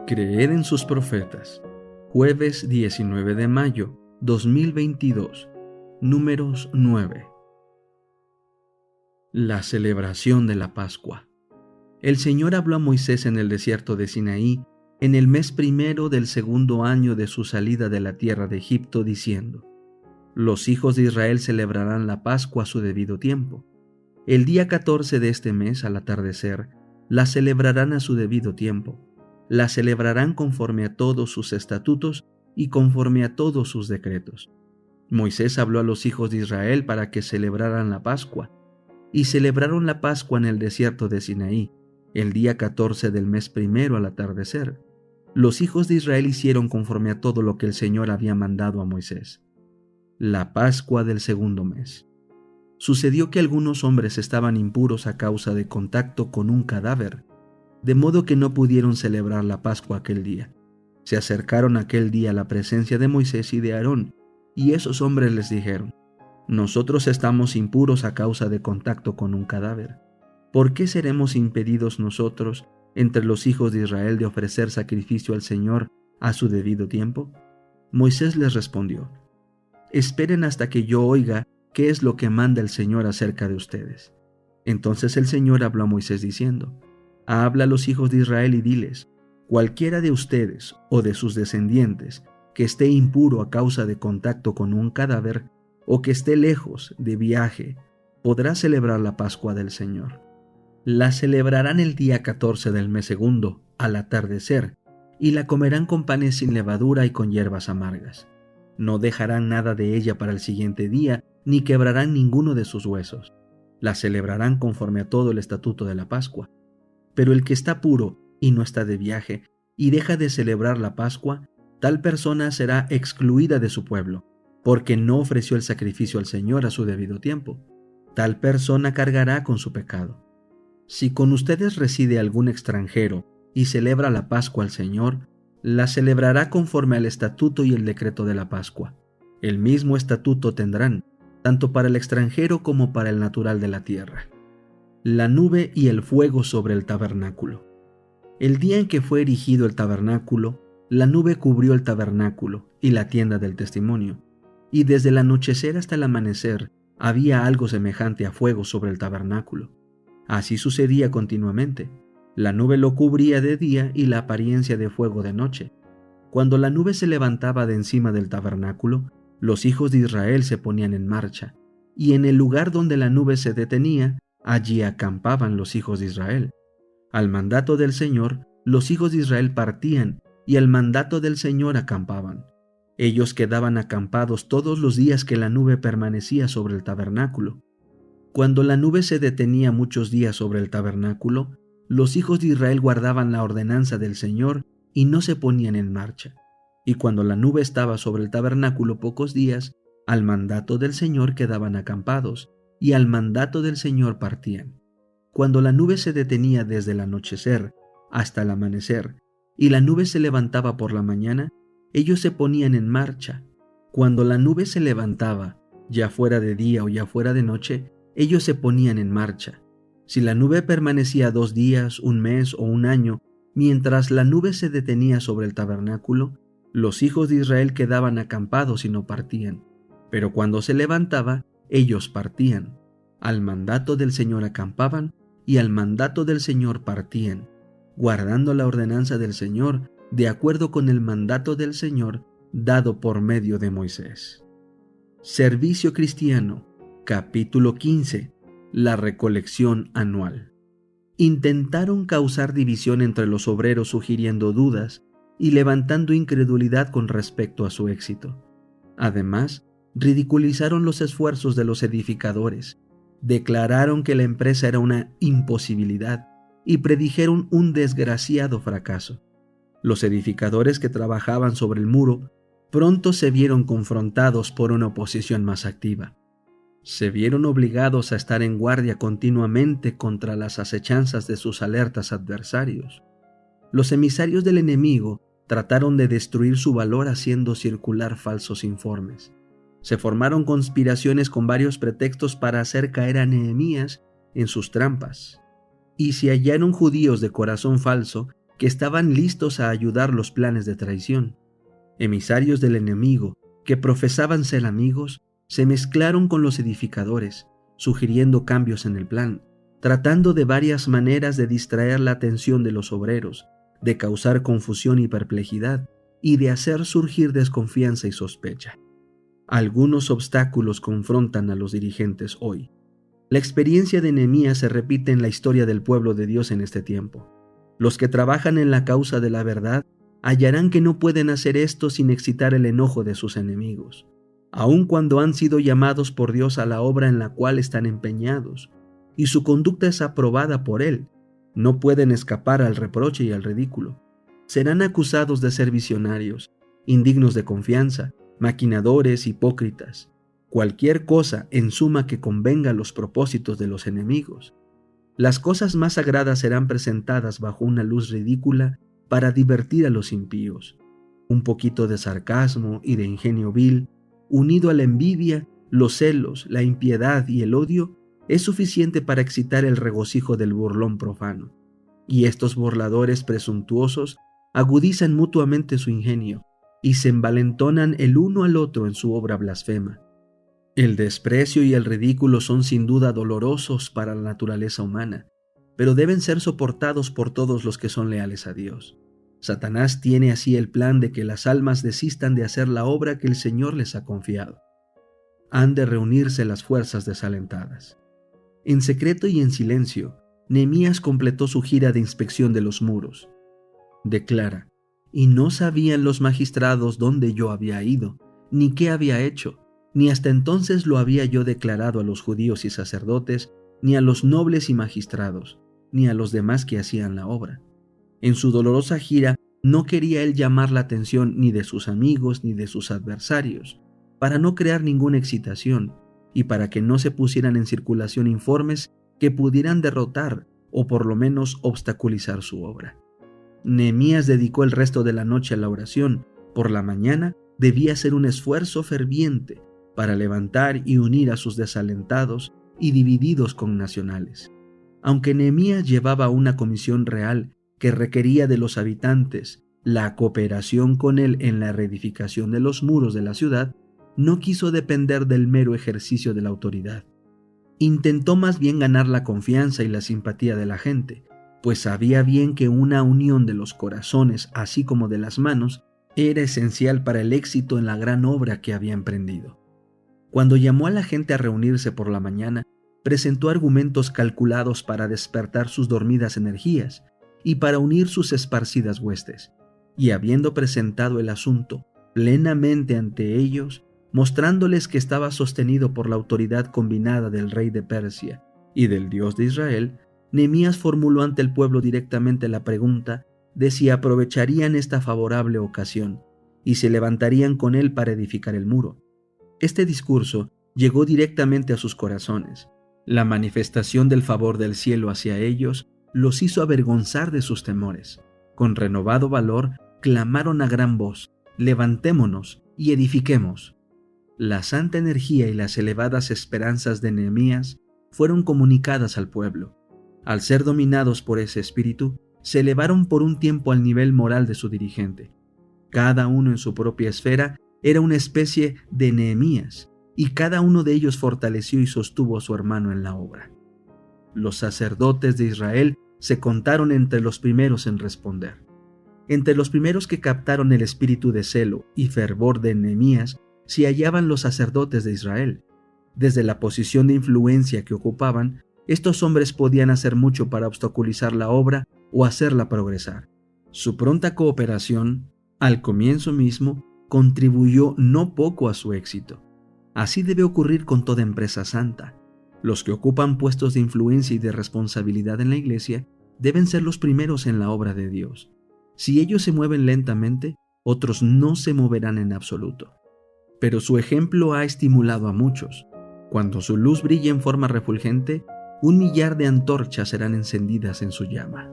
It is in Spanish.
Creed en sus profetas. Jueves 19 de mayo 2022. Números 9. La celebración de la Pascua. El Señor habló a Moisés en el desierto de Sinaí, en el mes primero del segundo año de su salida de la tierra de Egipto, diciendo: Los hijos de Israel celebrarán la Pascua a su debido tiempo. El día 14 de este mes, al atardecer, la celebrarán a su debido tiempo. La celebrarán conforme a todos sus estatutos y conforme a todos sus decretos. Moisés habló a los hijos de Israel para que celebraran la Pascua, y celebraron la Pascua en el desierto de Sinaí, el día 14 del mes primero al atardecer. Los hijos de Israel hicieron conforme a todo lo que el Señor había mandado a Moisés. La Pascua del segundo mes. Sucedió que algunos hombres estaban impuros a causa de contacto con un cadáver, de modo que no pudieron celebrar la Pascua aquel día. Se acercaron aquel día a la presencia de Moisés y de Aarón, y esos hombres les dijeron: Nosotros estamos impuros a causa de contacto con un cadáver. ¿Por qué seremos impedidos nosotros, entre los hijos de Israel, de ofrecer sacrificio al Señor a su debido tiempo? Moisés les respondió: Esperen hasta que yo oiga qué es lo que manda el Señor acerca de ustedes. Entonces el Señor habló a Moisés diciendo: Habla a los hijos de Israel y diles: Cualquiera de ustedes o de sus descendientes que esté impuro a causa de contacto con un cadáver o que esté lejos de viaje, podrá celebrar la Pascua del Señor. La celebrarán el día 14 del mes segundo, al atardecer, y la comerán con panes sin levadura y con hierbas amargas. No dejarán nada de ella para el siguiente día, ni quebrarán ninguno de sus huesos. La celebrarán conforme a todo el estatuto de la Pascua. Pero el que está puro y no está de viaje y deja de celebrar la Pascua, tal persona será excluida de su pueblo, porque no ofreció el sacrificio al Señor a su debido tiempo. Tal persona cargará con su pecado. Si con ustedes reside algún extranjero y celebra la Pascua al Señor, la celebrará conforme al estatuto y el decreto de la Pascua. El mismo estatuto tendrán, tanto para el extranjero como para el natural de la tierra. La nube y el fuego sobre el tabernáculo. El día en que fue erigido el tabernáculo, la nube cubrió el tabernáculo y la tienda del testimonio, y desde el anochecer hasta el amanecer había algo semejante a fuego sobre el tabernáculo. Así sucedía continuamente. La nube lo cubría de día y la apariencia de fuego de noche. Cuando la nube se levantaba de encima del tabernáculo, los hijos de Israel se ponían en marcha, y en el lugar donde la nube se detenía, allí acampaban los hijos de Israel. Al mandato del Señor, los hijos de Israel partían, y al mandato del Señor acampaban. Ellos quedaban acampados todos los días que la nube permanecía sobre el tabernáculo. Cuando la nube se detenía muchos días sobre el tabernáculo, los hijos de Israel guardaban la ordenanza del Señor y no se ponían en marcha. Y cuando la nube estaba sobre el tabernáculo pocos días, al mandato del Señor quedaban acampados, y al mandato del Señor partían. Cuando la nube se detenía desde el anochecer hasta el amanecer, y la nube se levantaba por la mañana, ellos se ponían en marcha. Cuando la nube se levantaba, ya fuera de día o ya fuera de noche, ellos se ponían en marcha. Si la nube permanecía 2 días, 1 mes o 1 año, mientras la nube se detenía sobre el tabernáculo, los hijos de Israel quedaban acampados y no partían. Pero cuando se levantaba, ellos partían. Al mandato del Señor acampaban y al mandato del Señor partían, guardando la ordenanza del Señor de acuerdo con el mandato del Señor dado por medio de Moisés. Servicio cristiano, capítulo 15. La recolección anual. Intentaron causar división entre los obreros sugiriendo dudas y levantando incredulidad con respecto a su éxito. Además, ridiculizaron los esfuerzos de los edificadores, declararon que la empresa era una imposibilidad y predijeron un desgraciado fracaso. Los edificadores que trabajaban sobre el muro pronto se vieron confrontados por una oposición más activa. Se vieron obligados a estar en guardia continuamente contra las acechanzas de sus alertas adversarios. Los emisarios del enemigo trataron de destruir su valor haciendo circular falsos informes. Se formaron conspiraciones con varios pretextos para hacer caer a Nehemías en sus trampas. Y si hallaron judíos de corazón falso, que estaban listos a ayudar los planes de traición. Emisarios del enemigo, que profesaban ser amigos, se mezclaron con los edificadores, sugiriendo cambios en el plan, tratando de varias maneras de distraer la atención de los obreros, de causar confusión y perplejidad, y de hacer surgir desconfianza y sospecha. Algunos obstáculos confrontan a los dirigentes hoy. La experiencia de Nehemías se repite en la historia del pueblo de Dios en este tiempo. Los que trabajan en la causa de la verdad hallarán que no pueden hacer esto sin excitar el enojo de sus enemigos, aun cuando han sido llamados por Dios a la obra en la cual están empeñados, y su conducta es aprobada por Él. No pueden escapar al reproche y al ridículo. Serán acusados de ser visionarios, indignos de confianza, maquinadores, hipócritas, cualquier cosa en suma que convenga a los propósitos de los enemigos. Las cosas más sagradas serán presentadas bajo una luz ridícula para divertir a los impíos. Un poquito de sarcasmo y de ingenio vil, unido a la envidia, los celos, la impiedad y el odio, es suficiente para excitar el regocijo del burlón profano. Y estos burladores presuntuosos agudizan mutuamente su ingenio y se envalentonan el uno al otro en su obra blasfema. El desprecio y el ridículo son sin duda dolorosos para la naturaleza humana, pero deben ser soportados por todos los que son leales a Dios. Satanás tiene así el plan de que las almas desistan de hacer la obra que el Señor les ha confiado. Han de reunirse las fuerzas desalentadas. En secreto y en silencio, Nehemías completó su gira de inspección de los muros. Declara: «Y no sabían los magistrados dónde yo había ido, ni qué había hecho, ni hasta entonces lo había yo declarado a los judíos y sacerdotes, ni a los nobles y magistrados, ni a los demás que hacían la obra». En su dolorosa gira no quería él llamar la atención ni de sus amigos ni de sus adversarios, para no crear ninguna excitación y para que no se pusieran en circulación informes que pudieran derrotar o por lo menos obstaculizar su obra. Nehemías dedicó el resto de la noche a la oración. Por la mañana debía hacer un esfuerzo ferviente para levantar y unir a sus desalentados y divididos connacionales. Aunque Nehemías llevaba una comisión real que requería de los habitantes la cooperación con él en la reedificación de los muros de la ciudad, no quiso depender del mero ejercicio de la autoridad. Intentó más bien ganar la confianza y la simpatía de la gente, pues sabía bien que una unión de los corazones así como de las manos era esencial para el éxito en la gran obra que había emprendido. Cuando llamó a la gente a reunirse por la mañana, presentó argumentos calculados para despertar sus dormidas energías y para unir sus esparcidas huestes, y habiendo presentado el asunto plenamente ante ellos, mostrándoles que estaba sostenido por la autoridad combinada del rey de Persia y del Dios de Israel, Nehemías formuló ante el pueblo directamente la pregunta de si aprovecharían esta favorable ocasión y se levantarían con él para edificar el muro. Este discurso llegó directamente a sus corazones. La manifestación del favor del cielo hacia ellos los hizo avergonzar de sus temores. Con renovado valor, clamaron a gran voz: «Levantémonos y edifiquemos». La santa energía y las elevadas esperanzas de Nehemías fueron comunicadas al pueblo. Al ser dominados por ese espíritu, se elevaron por un tiempo al nivel moral de su dirigente. Cada uno en su propia esfera era una especie de Nehemías, y cada uno de ellos fortaleció y sostuvo a su hermano en la obra. Los sacerdotes de Israel se contaron entre los primeros en responder. Entre los primeros que captaron el espíritu de celo y fervor de Nehemías se hallaban los sacerdotes de Israel. Desde la posición de influencia que ocupaban, estos hombres podían hacer mucho para obstaculizar la obra o hacerla progresar. Su pronta cooperación, al comienzo mismo, contribuyó no poco a su éxito. Así debe ocurrir con toda empresa santa. Los que ocupan puestos de influencia y de responsabilidad en la iglesia deben ser los primeros en la obra de Dios. Si ellos se mueven lentamente, otros no se moverán en absoluto. Pero su ejemplo ha estimulado a muchos. Cuando su luz brille en forma refulgente, 1 millar de antorchas serán encendidas en su llama.